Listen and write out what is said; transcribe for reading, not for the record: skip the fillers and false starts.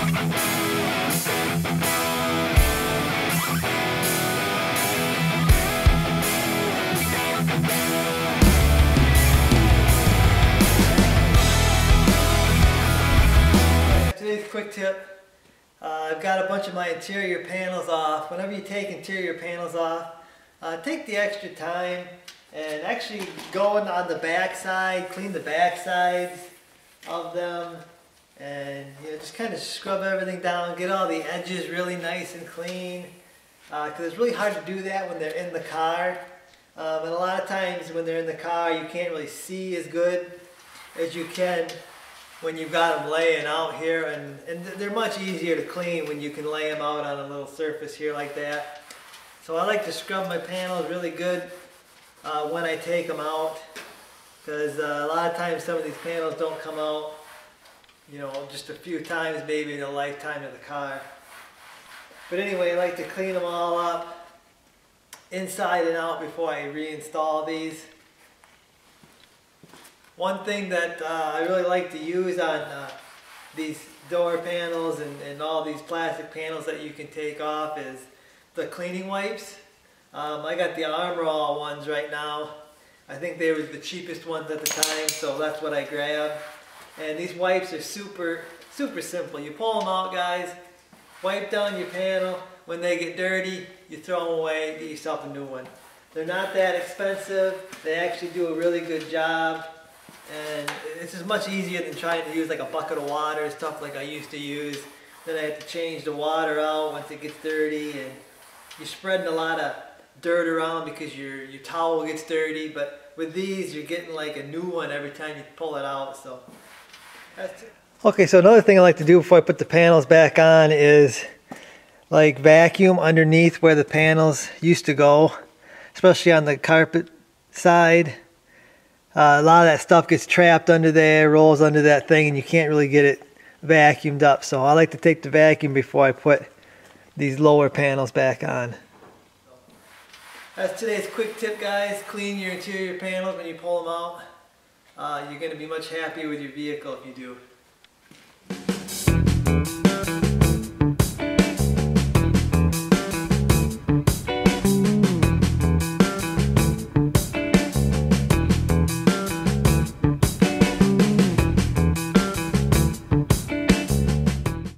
Today's quick tip. I've got a bunch of my interior panels off. Whenever you take interior panels off, take the extra time and actually go on the back side, clean the back sides of them, and just kind of scrub everything down, get all the edges really nice and clean, because it's really hard to do that when they're in the car. And a lot of times when they're in the car you can't really see as good as you can when you've got them laying out here, and they're much easier to clean when you can lay them out on a little surface here like that. So I like to scrub my panels really good when I take them out, because a lot of times some of these panels don't come out, just a few times maybe in the lifetime of the car. But anyway, I like to clean them all up inside and out before I reinstall these. One thing that I really like to use on these door panels and all these plastic panels that you can take off is the cleaning wipes. I got the Armor All ones right now. I think they were the cheapest ones at the time, so that's what I grabbed. And these wipes are super simple. You pull them out, guys, wipe down your panel. When they get dirty, you throw them away, get yourself a new one. They're not that expensive. They actually do a really good job. And it's just much easier than trying to use like a bucket of water, stuff like I used to use. Then I have to change the water out once it gets dirty, and you're spreading a lot of dirt around because your towel gets dirty. But with these, you're getting like a new one every time you pull it out. So that's it. Okay, so another thing I like to do before I put the panels back on is like vacuum underneath where the panels used to go, especially on the carpet side. A lot of that stuff gets trapped under there, rolls under that thing, and you can't really get it vacuumed up. So I like to take the vacuum before I put these lower panels back on. That's today's quick tip, guys. Clean your interior panels when you pull them out. You're going to be much happier with your vehicle if you do.